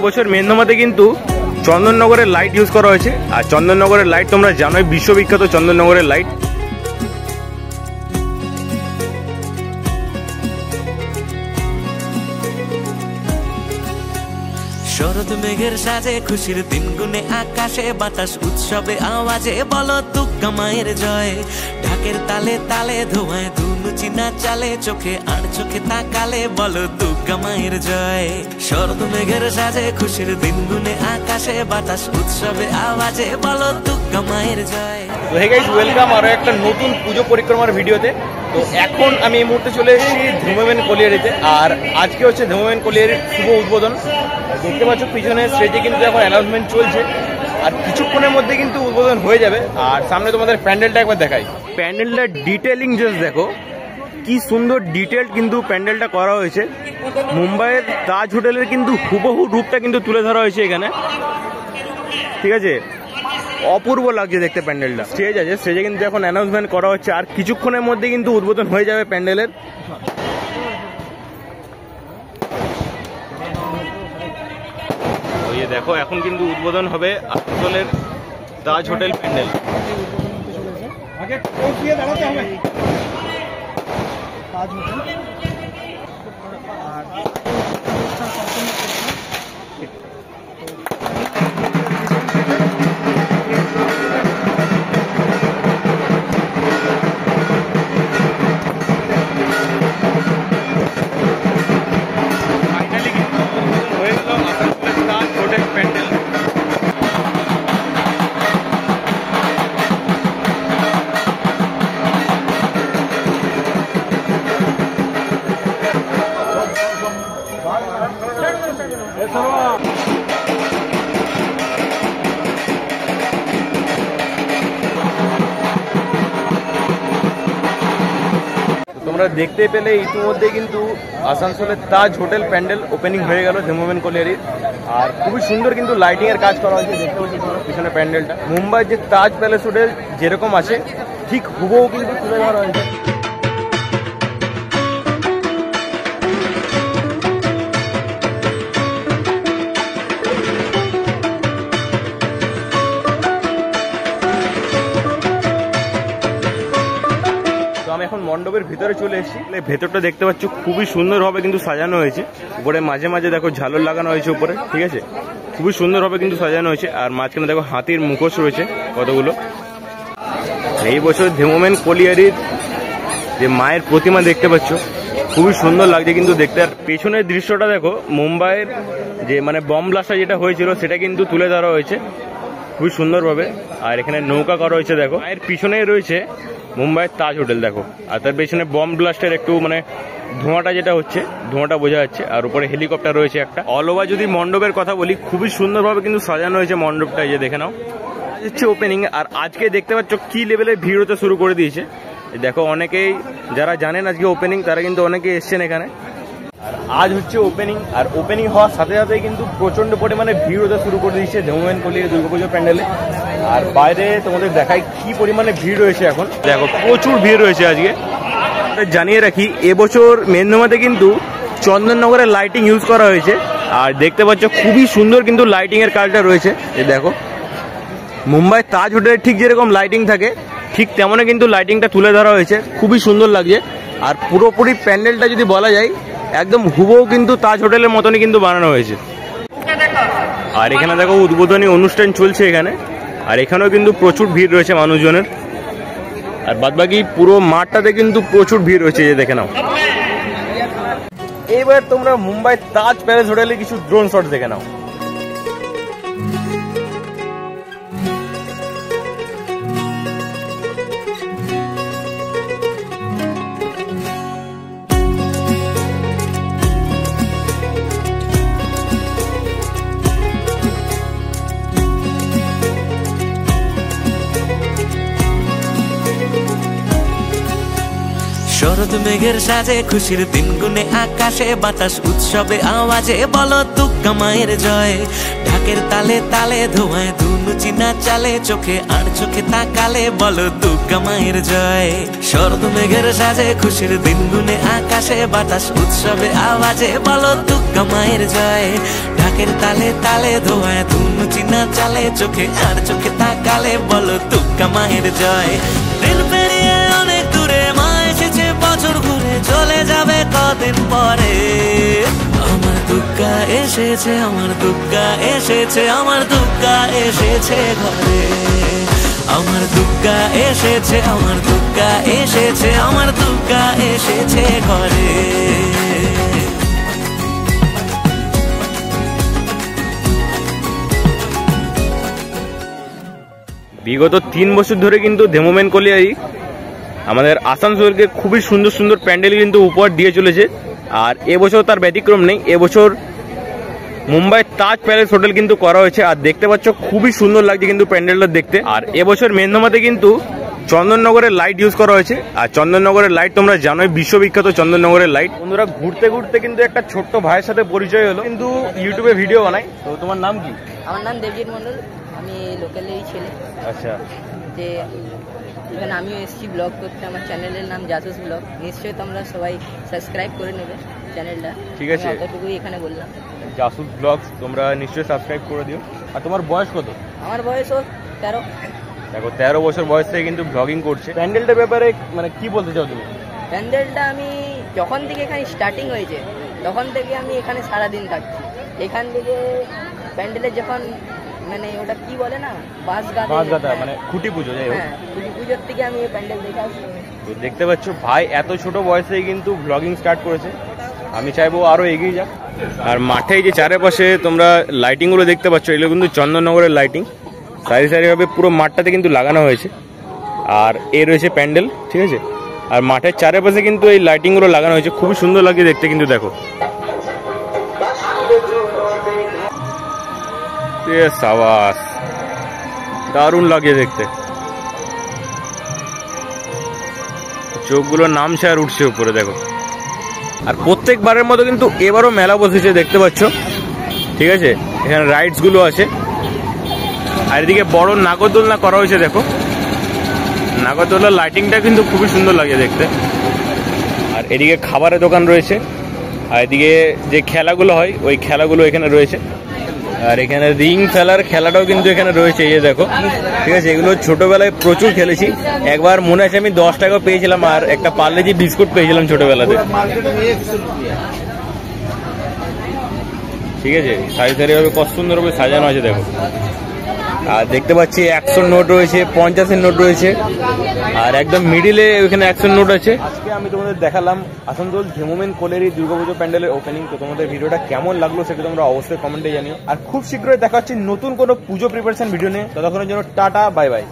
এবছর মেন্ধামাতে কিন্তু চন্দননগরের light use করা হয়েছে। আর চন্দননগরের লাইট তোমরা জানোই বিশ্ববিখ্যাত চন্দননগরের লাইট। শরৎ মেঘের সাজে খুশির দিন গুনে আকাশে বাতাস উৎসবে আওয়াজে বলো দুর্গা মায়ের জয়। ঢাকের তালে তালে ধোঁয়ায় ধুনু চিনা চালে চোখে আর চোখে তাকালে বলো দুর্গা মায়ের জয়। শরৎ মেঘের সাজে খুশির দিন গুনে আকাশে বাতাস উৎসবে আওয়াজে বলো দুর্গা মায়ের জয়। তো হে গাইস, ওয়েলকাম আরো একটা নতুন পুজো পরিক্রমার ভিডিওতে। তো এখন আমি এই মুহূর্তে চলে এসেছি ধুমোমেন কলিয়ারিতে। আর আজকে হচ্ছে ধুমোমেন কলিয়ারির শুভ উদ্বোধন। দেখতে পাচ্ছ পিছনে স্টেজে কিন্তু এখন অ্যানাউন্সমেন্ট চলছে, আর কিছুক্ষণের মধ্যে কিন্তু উদ্বোধন হয়ে যাবে। আর সামনে তোমাদের প্যান্ডেলটা একবার দেখাই। প্যান্ডেলটা ডিটেলিং জাস্ট দেখো, কি সুন্দর ডিটেলড কিন্তু প্যান্ডেলটা করা হয়েছে। মুম্বাইয়ের তাজ হোটেলের কিন্তু হুবহু রূপটা কিন্তু তুলে ধরা হয়েছে এখানে, ঠিক আছে। অপূর্ব লাগছে দেখতে প্যান্ডেলটা। স্টেজ আছে, স্টেজে কিন্তু এখন অ্যানাউন্সমেন্ট করা হচ্ছে, আর কিছুক্ষণের মধ্যে কিন্তু উদ্বোধন হয়ে যাবে প্যান্ডেলের। এই দেখো এখন কিন্তু উদ্বোধন হবে আসলের তাজ হোটেল প্যান্ডেল। তোমরা দেখতে পেলে ইতিমধ্যে কিন্তু আসানসোলের তাজ হোটেল প্যান্ডেল ওপেনিং হয়ে গেল ধুমোমেন কলিয়ারির। আর খুবই সুন্দর কিন্তু লাইটিং এর কাজ করা হয়েছে। দেখতে পাচ্ছি পিছনে প্যান্ডেলটা মুম্বাই যে তাজ প্যালেস হোটেল যেরকম আছে ঠিক হুবহু কিন্তু তুলে ধরা হয়েছে। আমি এখন মণ্ডপের ভিতরে চলে এসেছি। ভেতরটা দেখতে পাচ্ছ খুবই সুন্দরভাবে কিন্তু সাজানো হয়েছে। উপরে মাঝে মাঝে দেখো ঝালর লাগানো হয়েছে উপরে, ঠিক আছে। খুবই সুন্দরভাবে কিন্তু সাজানো হয়েছে। আর মাঝখানে দেখো হাতির মুখোশ রয়েছে কতগুলো। এই বছর ধুমোমেন কলিয়ারির যে মায়ের প্রতিমা দেখতে পাচ্ছ খুবই সুন্দর লাগছে কিন্তু দেখতে। আর পেছনের দৃশ্যটা দেখো, মুম্বাইয়ের যে মানে বম ব্লাস্টটা যেটা হয়েছিল সেটা কিন্তু তুলে ধরা হয়েছে খুবই সুন্দরভাবে। আর এখানে নৌকা করা হয়েছে দেখো। মায়ের পিছনেই রয়েছে মুম্বাইয়ের তাজ হোটেল দেখো। আর তার পেছনে বম ব্লাস্টের একটু মানে ধোঁয়াটা যেটা হচ্ছে ধোঁয়াটা বোঝা যাচ্ছে। আর উপরে হেলিকপ্টার রয়েছে একটা। অল ওভার যদি মণ্ডপের কথা বলি, খুবই সুন্দরভাবে কিন্তু সাজানো হয়েছে মণ্ডপটা। এই যে দেখে নাও, হচ্ছে ওপেনিং। আর আজকে দেখতে পাচ্ছ কি লেভেলের ভিড় হতে শুরু করে দিয়েছে। দেখো অনেকেই যারা জানেন আজকে ওপেনিং তারা কিন্তু অনেকেই এসছেন এখানে। আর আজ হচ্ছে ওপেনিং, আর ওপেনিং হওয়ার সাথে সাথে কিন্তু প্রচন্ড পরিমাণে ভিড় হতে শুরু করে দিয়েছে ধুমোমেন কলিয়ারি দুর্গাপুজো প্যান্ডেলে। আর বাইরে তোমাদের দেখাই কি পরিমাণে ভিড় রয়েছে এখন। দেখো প্রচুর ভিড় রয়েছে আজকে। জানিয়ে রাখি, এবছর মেন্ধামাতে কিন্তু চন্দননগরের লাইটিং ইউজ করা হয়েছে। আর দেখতে পাচ্ছ খুবই সুন্দর কিন্তু লাইটিং এর কাজটা রয়েছে। এই দেখো মুম্বাই তাজ হোটেলের ঠিক যেরকম লাইটিং থাকে ঠিক তেমনই কিন্তু লাইটিংটা তুলে ধরা হয়েছে, খুবই সুন্দর লাগছে। আর পুরোপুরি প্যান্ডেলটা যদি বলা যায় একদম হুবহু কিন্তু তাজ হোটেলের মতনই কিন্তু বানানো হয়েছে। আর এখানে দেখো উদ্বোধনী অনুষ্ঠান চলছে এখানে। আর এখানেও কিন্তু প্রচুর ভিড় রয়েছে মানুষজনের। আর বাদবাকি পুরো মাঠটাতে কিন্তু প্রচুর ভিড় রয়েছে, যে দেখে নাও। এবার তোমরা মুম্বাই তাজ প্যালেস হোটেলে কিছু ড্রোন শট দেখে নাও। শরৎ মেঘের সাজে খুশির দিন গুনে আকাশে বাতাস উৎসবে আওয়াজে বলো দুর্গা মায়ের জয়। ঢাকের তালে তালে ধোঁয়ায় ধুনু চিনা চালে চোখে আর চোখে তাকালে বলো দুর্গা মায়ের জয়। শরৎ মেঘের সাজে খুশির দিন গুনে আকাশে বাতাস উৎসবে আওয়াজে বলো দুর্গা মায়ের জয়। ঢাকের তালে তালে ধোয়ায় ধুনু চিনা চালে চোখে আর চোখে তাকালে বলো দুর্গা মায়ের জয়। দিন পেরিয়ে অনেক দূরে মা এসেছে বছর ঘুরে চলে যাবে কদিন পরে। আমার দুর্গা এসেছে, আমার দুর্গা এসেছে, আমার দুর্গা এসেছে ঘরে। আমার দুর্গা এসেছে, আমার দুর্গা এসেছে, আমার দুর্গা এসেছে ঘরে। বিগত 3 বছর ধরে কিন্তু ধেমোমেন কলিয়ারি আমাদের আসানসোলকে খুবই সুন্দর সুন্দর প্যান্ডেল কিন্তু উপহার দিয়ে চলেছে। আর এবছর তার ব্যতিক্রম নেই, এবছর মুম্বাই তাজ প্যালেস হোটেল কিন্তু করা হয়েছে। আর দেখতে পাচ্ছ খুবই সুন্দর লাগছে কিন্তু প্যান্ডেলটা দেখতে। আর এবছর মেনধামাতে কিন্তু চন্দননগরের লাইট ইউজ করা হয়েছে। আর চন্দননগরের লাইট তোমরা জানোই, বিশ্ববিখ্যাত চন্দননগরের লাইট। বন্ধুরা ঘুরতে ঘুরতে কিন্তু একটা ছোট্ট ভাইয়ের সাথে পরিচয় হলো, কিন্তু ইউটিউবে ভিডিও বানাই। তো তোমার নাম কি? আমার নাম দেবজিৎ মন্ডল, আমি লোকালেরই ছেলে। আচ্ছা, যে এখানে আমিও এসেছি ব্লগ করতে। আমার চ্যানেলের নাম জাসুস ব্লগ, নিশ্চয়ই তোমরা সবাই সাবস্ক্রাইব করে নেবে চ্যানেলটা। ঠিক আছে, অতটুকুই এখানে বললাম। জাসুস ব্লগস তোমরা নিশ্চয়ই সাবস্ক্রাইব করে দিও। আর তোমার বয়স কত? আমার বয়সও 13। দেখো 13 বছর বয়স থেকে কিন্তু ব্লগিং করছে। প্যান্ডেলটার ব্যাপারে মানে কি বলতে চাও তুমি? প্যান্ডেলটা আমি যখন থেকে এখানে স্টার্টিং হয়েছে তখন থেকে আমি এখানে সারাদিন থাকছি। এখান থেকে প্যান্ডেলের যখন মানে ওটা কি বলে না, বাঁশ গাঁথা মানে খুঁটি পুজো, যাই হোক খুঁটি পুজোর থেকে আমি এই প্যান্ডেল দেখে আসছি। তো দেখতে পাচ্ছ ভাই এত ছোট বয়সে কিন্তু ব্লগিং স্টার্ট করেছে। আমি চাইবো আরো এগিয়ে যাক। আর মাঠে যে চারপাশে তোমরা লাইটিং গুলো দেখতে পাচ্ছ, এগুলো কিন্তু চন্দননগরের লাইটিং। সারি সারি ভাবে পুরো মাঠটাতে কিন্তু লাগানো হয়েছে। আর এ রয়েছে প্যান্ডেল, ঠিক আছে। আর মাঠের চারপাশে কিন্তু এই লাইটিং গুলো লাগানো হয়েছে, খুবই সুন্দর লাগে দেখতে কিন্তু। দেখো সাবাস, দারুণ লাগে দেখতে। চোখগুলো নামছে আর উঠছে উপরে, দেখো। আর প্রত্যেকবারের মতো কিন্তু এবারও মেলা বসেছে, দেখতে পাচ্ছ, ঠিক আছে। এখানে রাইডস গুলো আছে। আর এদিকে বড় নাগরদোলনা করা হয়েছে, দেখো। নাগরদোলনার লাইটিংটা কিন্তু খুবই সুন্দর লাগে দেখতে। আর এদিকে খাবারের দোকান রয়েছে। আর এদিকে যে খেলাগুলো হয় ওই খেলাগুলো এখানে রয়েছে। আর এখানে রিং ফেলার খেলাটাও কিন্তু এখানে রয়েছে, এই দেখো, ঠিক আছে। এগুলো ছোটবেলায় প্রচুর খেলেছি। একবার মনে আছে আমি 10 টাকা পেয়েছিলাম আর একটা পার্লেজি বিস্কুট পেয়েছিলাম ছোটবেলাতে, ঠিক আছে। সারি সারি ভাবে কত সুন্দর ভাবে সাজানো আছে, দেখো। আর দেখতে পাচ্ছি 100 নোট রয়েছে, 50-এর নোট রয়েছে। আর একদম মিডিলে ওখানে 100 নোট আছে। আজকে আমি তোমাদের দেখালাম আসানসোল ধেমোমেন কোলেরি দুর্গাপুজো প্যান্ডেলের ওপেনিং। তো তোমাদের ভিডিওটা কেমন লাগলো সেটা তোমরা অবশ্যই কমেন্টে জানিও। আর খুব শীঘ্রই দেখা হচ্ছে নতুন কোনো পুজো প্রিপারেশন ভিডিও নিয়ে। ততক্ষণের জন্য টাটা, বাই বাই।